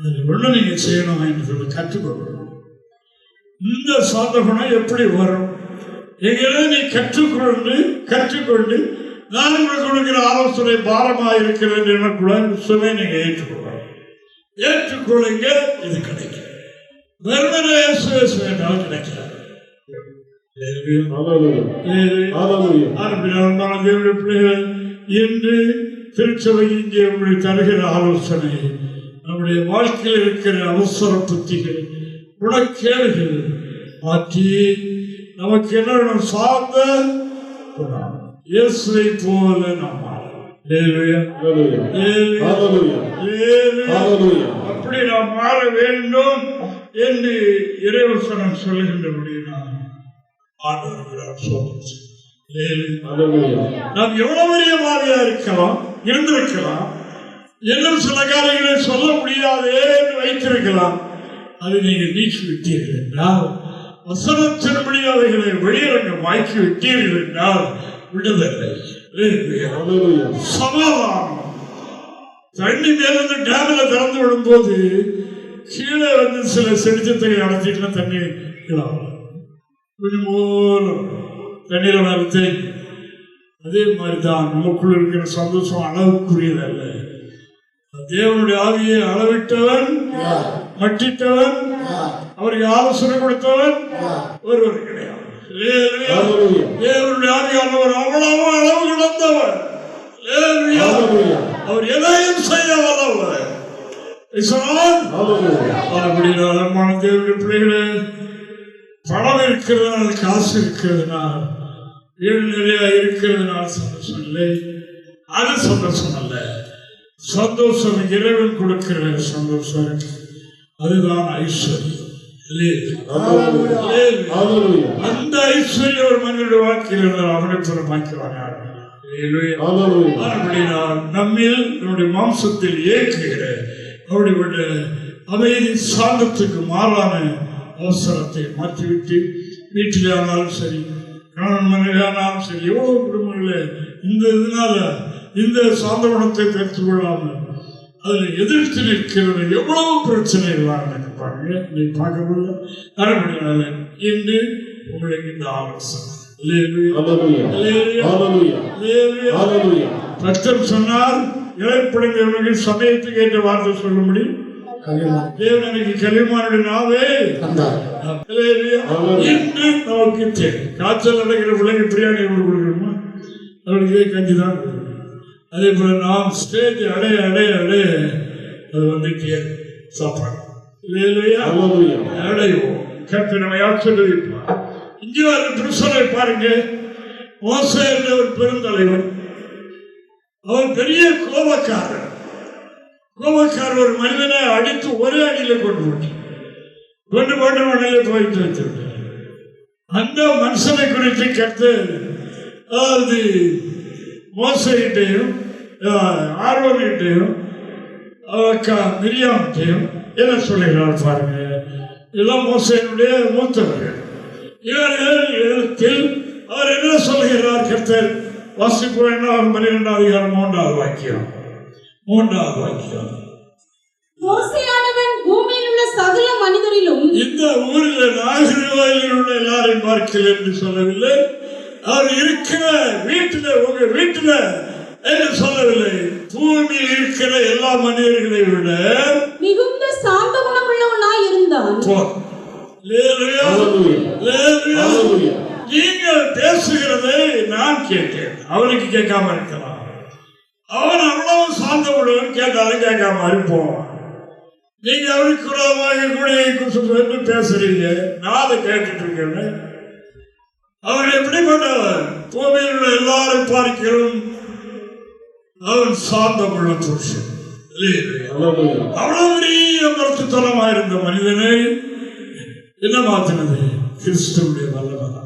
அதில் ஒன்று நீங்க செய்யணும் என்று சொல்லி கற்றுக்கொள்ளணும். இந்த சாதகுணம் எப்படி வரும்? எங்களை நீ கற்றுக்கொண்டு நான் உங்களுக்கு கொடுக்கிற ஆலோசனை பாரமாக இருக்கிறது என கூட விஷயமே நீங்க ஏற்றுக்கொள்ளுங்க. இது கிடைக்கும். வெறுமனே வேண்டாம் கிடைக்காது. இன்று திருச்சபை இங்கே உங்களுக்கு தருகிற ஆலோசனை நம்முடைய வாழ்க்கையில் இருக்கிற அவசர புத்திகள் குணக்கேடுகள் மாற்றி நமக்கு என்ன சார்ந்த இயேசுவை போல நாம் அப்படி நாம் மாற வேண்டும் என்று இறைவசனம் சொல்லுகின்றபடியாக ஆண்டவர்களால் சோதனை நாம் எவ்வளவு பெரிய பாவியா இருக்கலாம், இருந்திருக்கலாம், இன்னும் சில காரியங்களை சொல்ல முடியாதே என்று வைத்திருக்கலாம். அதை நீங்கள் நீக்கி விட்டீர்கள் என்றால், வசனத்தின்படி அவைகளை வெளியரங்கமாக்கி விட்டீர்கள் என்றால் விடுதலை, சமாதானம். தண்ணி மேலிருந்து டேம்ல திறந்து விடும்போது கீழே வந்து சில செடிச்சத்தை அடைச்சிட்டுனா தண்ணி கொஞ்சம் தண்ணீரை வளர்த்து, அதே மாதிரிதான் நமக்குள்ள இருக்கிற சந்தோஷம் அளவுக்குரியதல்ல. தேவனுடைய ஆவியை அளவிட்டவன், மட்டிட்டவன், அவருக்கு ஆலோசனை கொடுத்தவன் ஒருவர் கிடையாது. தேவனுடைய ஆவியானவர் அவ்வளவு அளவு கிடந்தவர். அவர் எதையும் செய்ய வல்லவர். தேவனுடைய பிள்ளைகளே, பணம் இருக்கிறதுனால, காசு இருக்கிறதுனால், வீடு நிறைய இருக்கிறதுனால சந்தோஷம் இல்லை. அது சந்தோஷம் அல்ல. சந்தோஷம் இறைவன் கொடுக்கிற சந்தோஷம், அதுதான் ஐஸ்வர்யம். அந்த ஐஸ்வர்யம் ஒரு மனிதனுடைய வாழ்க்கையில் இருந்தால் அவனை புறமாக்குவாங்க. நம்மில் நம்முடைய மாம்சத்தில் இயக்குகிற அவருடைய அமைதி சாந்தத்துக்கு மாறான அவசரத்தை மாற்றிவிட்டு, வீட்டிலே ஆனாலும் சரி, கணவன் மனைவியானாலும் சரி, எவ்வளவு குடும்பங்களே இந்த இதனால இந்த சாந்த குணத்தை பெற்றுக் கொள்ளாமல் அதில் எதிர்த்து நிற்கிறது எவ்வளவு பிரச்சனைகள் நினைப்பாங்க. நீ பார்க்க முடியல. அரைமணினால இன்று உங்களுக்கு இந்த ஆலோசனை. பக்தர் சொன்னார், இழைப்படைந்தவர்கள் சமயத்துக்கு ஏற்ற வார்த்தை சொல்ல முடியும். தேவன் எனக்கு கலிமானுடைய நாவே இன்று நமக்கு தேவை. காய்ச்சல் அடைகிற பிள்ளைங்க பிரியாணி எவ்வளவு கொடுக்கணுமா, அவளுக்கு கஞ்சிதான் கொடுக்கணும். அதே போல நாம் ஸ்டேஜ் அடைய அடைய அடைய அது வந்துட்டே சாப்பாடு அடைவோம். கர்த்தர் நம்மை ஆசீர்வதிப்பார். இங்கே ஒரு புருஷனை பாருங்க. மோசே என்ற ஒரு பெருந்தலைவன், அவர் பெரிய கோபக்காரர். ஒரு மனிதனை அடித்து ஒரே அடியில கொண்டு போட்டு மண்ணிலே துவைத்து வைத்திருக்கிறார். அந்த மனுஷனை குறித்து கர்த்தர், அதாவது மோசையிட்டையும் ஆரோனிட்டையும் மிரியாமிட்டையும் என்ன சொல்லுகிறார் பாருங்க. இதெல்லாம் மோசையினுடைய மூத்தவர்கள். இவர்கள் அவர் என்ன சொல்லுகிறார் கர்த்தர்? வாசிப்பு 12 அதிகாரம் 3வது வாக்கியம். மோசேயானவன் பூமியில் உள்ள சகல மனிதரிலும், இந்த ஊரில் நாகரிகத்தில் உள்ள எல்லாரையும் பார்க்கல என்று சொல்லவில்லை. அவர் இருக்கிற வீட்டில், உங்க வீட்டில் என்று சொல்லவில்லை. பூமியில் இருக்கிற எல்லா மனிதர்களை விட மிகுந்த சாந்த குணமுள்ளவனாய் இருந்தான். நீங்கள் பேசுகிறதை நான் கேட்டேன். அவனுக்கு கேட்காம இருக்கலாம். அவன் அவ்வளவு சாந்த உள்ளவன், கேட்டாலும் கேட்காம இருப்போம். நீங்க அவருக்கு கூட பேசுறீங்க, நான் அதை கேட்டுட்டு இருக்கேன். அவன் எப்படிப்பட்டவன்? பூமியில் உள்ள எல்லாரும் பார்க்கிறோம் அவன் சாந்தம் உள்ள புருஷன். அவ்வளவு பெரிய மருத்துவத்தனமா இருந்த மனிதனை என்ன மாற்றினது? கிறிஸ்துவுடைய வல்லவனா.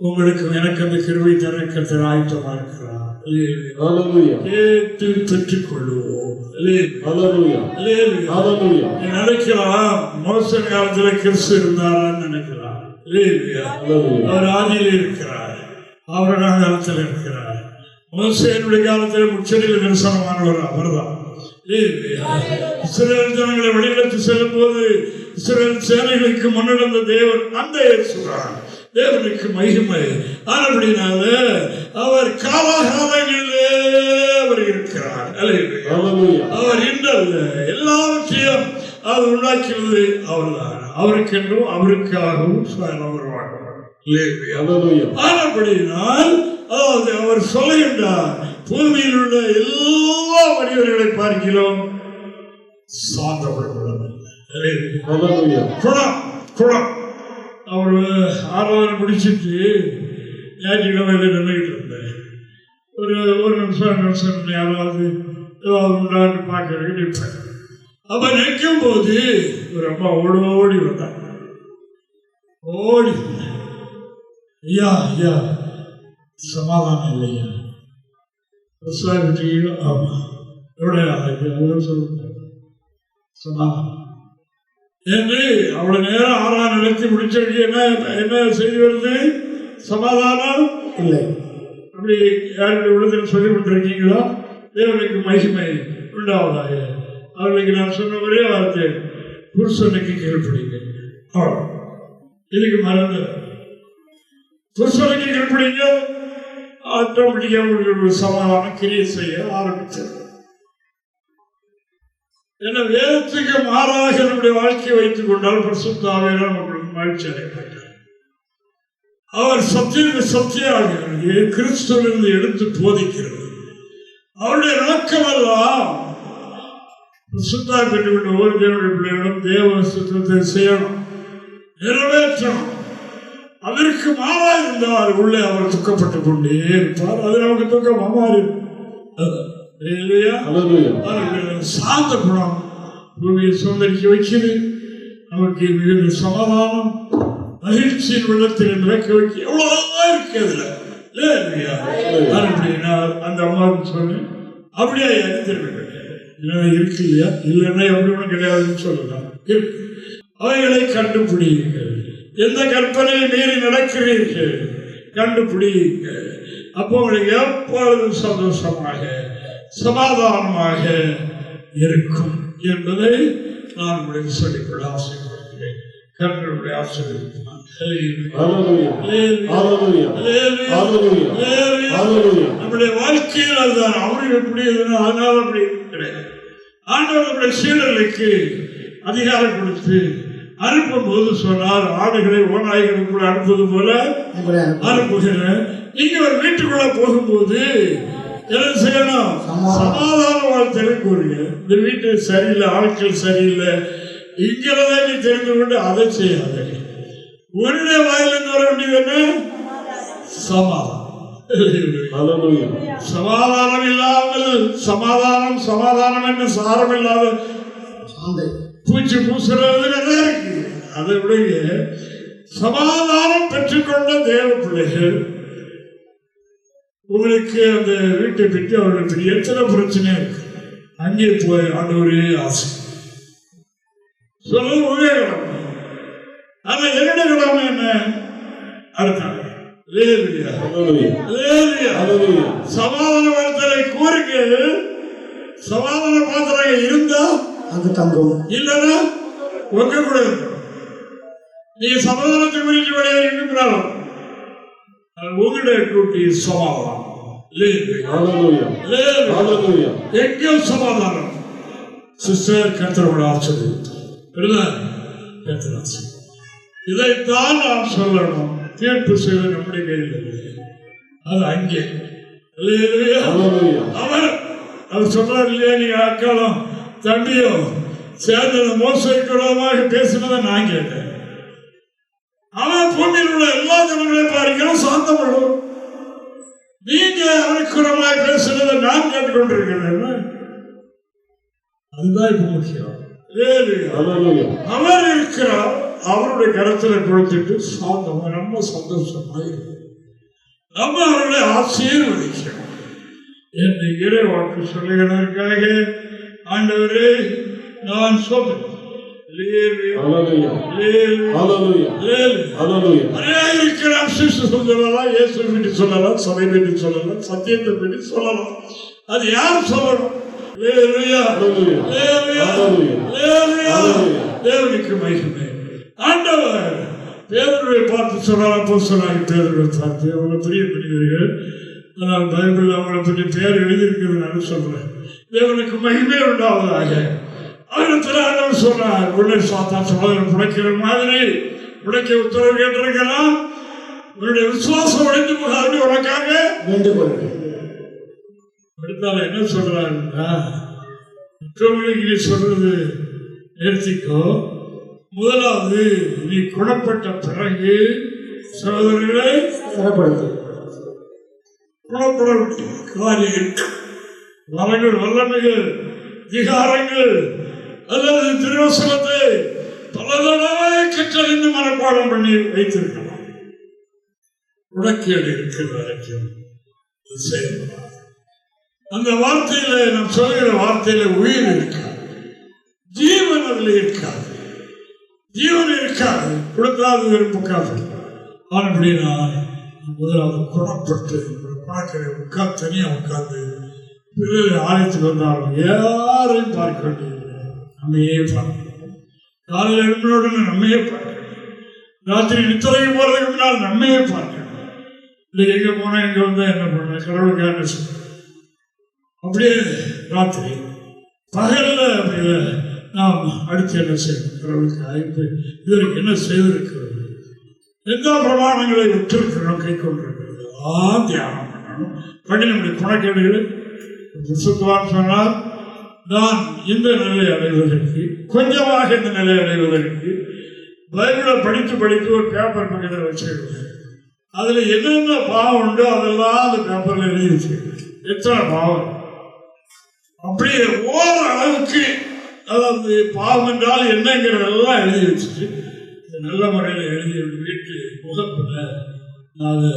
உங்களுக்கு எனக்கு அந்த கிருபை தரக்கத்தை ஆயத்தமா இருக்கிறார். கேட்டு பெற்றுக் கொள்வோம். நினைக்கலாம் மோச காலத்துல கிறிஸ்து இருந்தாரான்னு நினைக்கலாம். அவர் ஆதியில் இருக்கிறார், அவருடைய காலத்தில் இருக்கிறார். மோசேனுடைய காலத்தில் முச்சடியில் தரிசனமானவர் அவர்தான். இஸ்ரவேல் ஜனங்களை வழிநடத்தி செல்லும் போது இஸ்ரவேல் சேனைகளுக்கு முன்னெடுந்த தேவன் அந்த இயேசுதான். தேவனுக்கு மகிமை. ஆனபடினால அவர் காலாகாலங்களிலே அவர் இருக்கிறார். அவர் இன்றல்ல, எல்லாவற்றையும் அவர் உண்டாக்கியது அவர்தான். அவருக்கென்றும் அவருக்காகவும் ஆனபடினால் அதாவது அவர் சொல்லுகின்றார், பூமியில் உள்ள எல்லா மனிதர்களை பார்க்கிறோம் சாந்தப்படுத்த குணம். அவர் 6 முடிச்சுட்டு ஞாயிற்றுக்கிழமையில நின்றுகிட்டு இருந்தேன். ஒரு நிமிஷம் யாராவது உண்டான்னு பார்க்கறதுக்கு நிற்பேன். அப்ப நிற்கும் போது ஒரு அம்மா ஓடி வந்தாங்க. ஐயா ஐயா சமாதானம் இல்லையா விட்டீங்களோ? ஆமா எவ்வளோ சொல்லுங்க சமாதானம் என்று அவ்வளவு நேரம் ஆறாம் நடத்தி முடிச்சிருக்கு. என்ன செய்தி வருது? சமாதானம் இல்லை. அப்படி யாருடைய உள்ளத்தில் சொல்லி கொண்டிருக்கீங்களா? தேவனுக்கு மகிமை உண்டாவதாக. அவர்களுக்கு நான் சொன்ன ஒரே வார்த்தை, புருஷனுக்கு கீழ்ப்படிங்க. இதுக்கு மறந்து புருஷனுக்கு கீழ்ப்படிங்க, ஆட்டோமேட்டிக்கா உங்களுக்கு சமாதானம் கிரியை செய்ய ஆரம்பிச்சது. என்ன வேதத்துக்கு மாறாக நம்முடைய வாழ்க்கையை வைத்துக் கொண்டால் பரிசுத்த ஆவியானவர் நம்மளுக்கு மகிழ்ச்சி அடையப்பட்டார். அவர் சத்தியாக கிறிஸ்துவிலிருந்து எடுத்து போதிக்கிறது. அவருடைய நோக்கமெல்லாம் பரிசுத்தமாக பெற்றுக்கொண்ட ஒவ்வொரு தேவனுடைய பிள்ளைகளும் தேவ சுத்தத்தை செய்யணும், நிறைவேற்றணும். அதற்கு மாறா இருந்தால் உள்ளே அவர் துக்கப்பட்டுக் கொண்டே இருப்பார். அது நமக்கு துக்கமா மாறி சாந்த குணம் பூமியை சுதந்திரிக்க வைக்கிறது. நமக்கு மிகுந்த சமாதானம் மகிழ்ச்சியின் வெள்ளத்தில் நிலைக்க வைக்க எவ்வளவா இருக்கு. அதுல அந்த அம்மாவுக்கு சொன்னேன், அப்படியா தெரிவிக்க இருக்கு இல்லையா? இல்லைன்னா எப்படி ஒன்றும் கிடையாதுன்னு சொல்லலாம். அவைகளை கண்டுபிடியுங்கள். எந்த கற்பனையை மீறி நடக்கிறீர்கள் கண்டுபிடியுங்கள். அப்போ உங்களுக்கு எப்பொழுதும் சந்தோஷமாக சமாதானமாக இருக்கும் என்பதை நான் உங்களுக்கு சொல்லிக்கொள்ள ஆசைப்படுகிறேன். கர்த்தருடைய ஆசீர்வாதம் நம்முடைய வாழ்க்கையில் அதுதான். அவரு எப்படி அதனால அப்படி கிடையாது. ஆண்டவர் நம்முடைய சீடர்களுக்கு அதிகாரம் கொடுத்து அனுப்பும் போது சொன்னார், ஆடுகளை ஓநாய்களுக்குள்ள அனுப்புவது போல அனுப்புகிறேன். நீங்க ஒரு வீட்டுக்குள்ள போகும்போது என்ன செய்யணும்? சமாதான வாழ்த்தலை கூறுங்க. இந்த வீட்டு சரியில்லை, ஆட்கள் சரியில்லை, இங்கிறத நீ தெரிந்து கொண்டு அதை செய்யாத. உன்னுடைய வாயிலிருந்து வர வேண்டியது என்ன? சமாதானம். சமாதானம் இல்லாமல் சமாதானம் என்று சாரம் இல்லாத பூச்சி பூசுறது நிறைய இருக்கு. அதை விட சமாதானம் பெற்றுக்கொண்ட தேவ பிள்ளைகள் உங்களுக்கு அந்த வீட்டை பற்றி அவர்களுக்கு எத்தனை பிரச்சனை இருக்கு. அங்கே போய் ஆண்டவரே ஆசை சொல்றது ஒரே கடமை. ஆனா என்னுடைய கடமை என்ன? அடுத்தாங்க சமாதான வார்த்தையை கூறுங்க. சமாதான பாத்திரம் இருந்தா அது தங்கும், இல்லைன்னா உங்க கூட இருக்கும். நீங்க சமாதானத்தை குறித்து விளையாடுறாலும் உங்களுடைய டியூட்டி சமாதானம். எங்கேயும் சமாதானம். சிஸ்டர் கர்த்தரோட ஆச்சரியம் இதைத்தான் நாம் சொல்லணும். தீர்ப்பு செய்வது நம்முடைய கையில் இல்லை, அது அங்கே. அவர் சொல்றாரு இல்லையா, நீங்க அக்காலும் தம்பியோ சேர்ந்த மோசடிக்குள்ளமாக பேசினதை நான் கேட்டேன். அவன் பூமியில் உள்ள எல்லா ஜனங்களையும் பார்க்கிறோம் சாந்தம் உள்ளோம். நீங்க அவனுக்குறமாய் பேசுறதை நான் கேட்டுக்கொண்டிருக்கிறேன். அதுதான் இப்ப முக்கியம். அவர் இருக்கிறார், அவருடைய கருத்துல கொடுத்துட்டு சாந்தமா ரொம்ப சந்தோஷமாக இருக்கும். நம்ம அவர்களை ஆசீர்வதிக்கிறோம் என்று இறைவாக்கு சொல்லுகிறதற்காக ஆண்டவரே நான் சொல்றேன். சொல்லலாம், சபை பற்றி சொல்லலாம், சத்தியத்தை பற்றி சொல்லலாம். அது யார் சொல்லணும்? தேவனுக்கு மகிமை. ஆண்டவர் பேதுருவை பார்த்து சொன்னார். அப்போஸ்தலனாகிய பேதுருவை பார்த்து, அவங்களை பெரிய மனிதர்கள், ஆனால் பைபிள் அவங்களை பற்றி பேர் எழுதியிருக்கிறது நான் சொல்றேன். தேவனுக்கு மகிமை உண்டாவதாக. ஆயிரத்தில் ஆண்டவர் சொன்னார், உள்ளே சாத்தான் சோதனை புடைக்கிற மாதிரி புடைக்க உத்தரவு கேட்டிருக்கலாம். உன்னுடைய விசுவாசம் உடைந்து போகாது உனக்காக வேண்டுகொள்கிறேன். என்ன சொல்றாருன்னா, மற்றவர்களுக்கு நீ சொல்றது நிறுத்திக்கோ. முதலாவது நீ குணப்பட்ட பிறகு சகோதரர்களை குணப்படுத்த காரியங்கள், வரங்கள், வல்லமைகள், அதிகாரங்கள் அல்லது திருவசனத்தை பல தடவை கற்றறிந்து மனப்பாடம் பண்ணி வைத்திருக்கலாம். உடக்கேடு இருக்கிற வரைக்கும் செயல்படாது. அந்த வார்த்தையில நாம் சொல்கிற வார்த்தையில உயிர் இருக்காது, ஜீவன் அதில் இருக்காது. ஜீவன் இருக்காது, கொடுக்காது விரும்புக்காது. அப்படின்னா முதலாவது குணப்பட்டு பார்க்கிற உட்கார்ந்து தனியாக உட்கார்ந்து பிறகு ஆலயத்துக்கு வந்தாலும் யாரையும் பார்க்க வேண்டியதில்லை, நம்மையே பார்க்கணும். காலையில் எழுப்பினோடனே நம்மையே பார்க்கணும், ராத்திரி நித்திரைக்கு போறதுக்கு முன்னால் நம்மையே பார்க்கணும். இல்லை எங்கே போனால் எங்கே வந்தால் என்ன பண்ண கடவுளுக்கான சொல்ல அப்படியே ராத்திரி பகலில் அப்படியே நாம் அடுத்து என்ன செய்யணும், கடவுளுக்கு அழைப்பு இதற்கு என்ன செய்திருக்கிறது, எந்த பிரமாணங்களை விட்டிருக்கிறோம், கை கொண்டிருக்கிறது தியானம் பண்ணணும். பண்ணி நம்முடைய குணக்கேடுகளை சுத்தவான் சொன்னால் நான் இந்த நிலை அடைவதற்கு கொஞ்சமாக இந்த நிலை அடைவதற்கு பைபிளை படித்து ஒரு பேப்பர் பக்கத்தில் வச்சுருக்கேன். அதில் என்னென்ன பாவம் உண்டோ அதெல்லாம் அந்த பேப்பரில் எழுதி வச்சுருக்கேன். எத்தனை பாவம் அப்படியே ஓர அளவுக்கு, அதாவது பாவம் என்றால் என்னங்கிறதெல்லாம் எழுதி வச்சுட்டு நல்ல முறையில் எழுதி வீட்டு முகப்பில் நான் அதை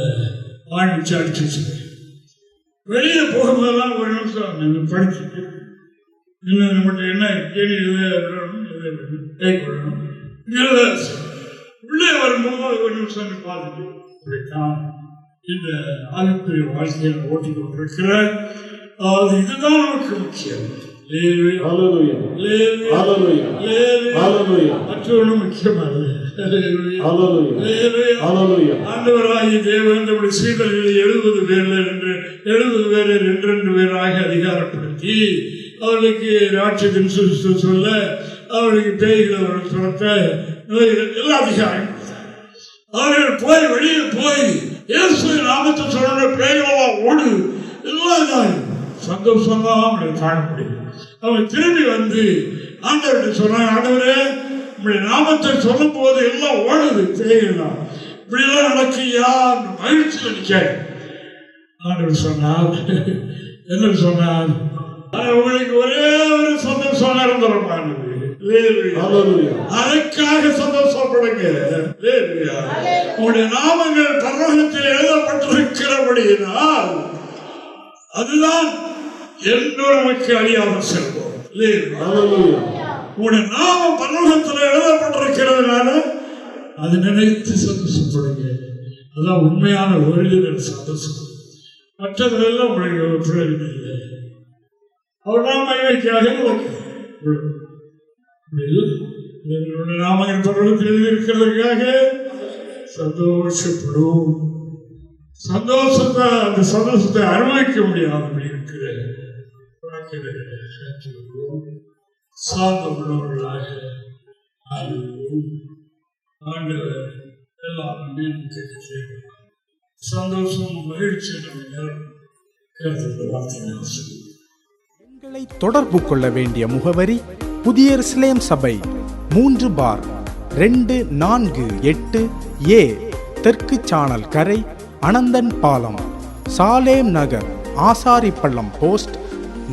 வாங்கி அடிச்சு வச்சுருக்கேன். வெளியே போகும்போதெல்லாம் ஒரு நிமிஷம் படிச்சுட்டு இன்னும் நம்மகிட்ட என்ன கேள்வி எழுதணும், கை கொள்ளணும், உள்ளே வரும்போது ஒரு நிமிஷம் பார்த்துட்டு இந்த ஆவிக்குரிய வாழ்க்கையில் ஓட்டிக் கொண்டிருக்கிற, அதாவது இதுதான் நமக்கு முக்கியம். மற்றொன்றும் முக்கியமல்ல. ஆண்டவராகிய தேவன் நம்முடைய சீடர்களை 70 பேர் என்றென்று பேராக அதிகாரப்படுத்தி அவர்களுக்கு ராட்சத்தின் சொல்ல, அவர்களுக்கு பேய்களை துரத்த, நோய்கள் எல்லா அதிகாரம் அவர்கள் போய் வெளியே போய் இயேசு நாமத்தை சொல்ற பேய்களெல்லாம் ஓடு எல்லாம் சந்தோஷமா அவங்களை காண முடியும். அவங்க திரும்பி வந்து ஆண்டவர்கிட்ட சொன்னாங்க, ஆண்டவரே உங்களுடைய நாமத்தை சொல்லும் போது எல்லாம் ஓடுது பேய்கள்லாம், இப்படிலாம் நடக்கியா மகிழ்ச்சியில் நிற்க. ஆண்டவர் சொன்னார், என்ன சொன்னார், உங்களுக்கு ஒரே ஒரு சந்தோஷம் நிரந்தரமானது, அதற்காக சந்தோஷப்படுங்க. உங்களுடைய நாமங்கள் பரலோகத்தில் எழுதப்பட்டிருக்கிறபடியினால் அதுதான் என்றும் நமக்கு அழியாத செல்வோம். உங்களுடைய நாமம் பரலோகத்தில் எழுதப்பட்டிருக்கிறதுனால அது நினைத்து சந்தோஷப்படுங்க. அதான் உண்மையான ஒரிஜினல் சந்தோஷம். மற்றதெல்லாம் உங்களுக்கு பிரயோஜனம் இல்லை. அவர் நாமக்காக நாமங்கள் பரலோகத்தில் எழுதியிருக்கிறதுக்காக சந்தோஷப்படும். சந்தோஷத்தை அந்த சந்தோஷத்தை அனுபவிக்க முடியாதபடி இருக்கிற சார்ந்த உள்ளவர்களாக ஆண்டவர் எல்லாருமே சந்தோஷம் மகிழ்ச்சி எங்களை தொடர்பு கொள்ள வேண்டிய முகவரி புதிய எருசலேம் சபை 3/248 தெற்கு சானல் கரை, அனந்தன் பாலம், சாலேம் நகர், ஆசாரிப்பள்ளம் போஸ்ட்,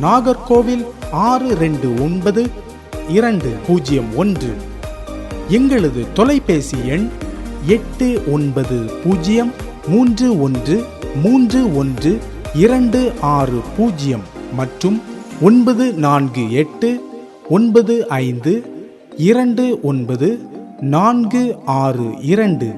நாகர்கோவில் 629201. எங்களது தொலைபேசி எண் 89313126 மற்றும் 94895294662.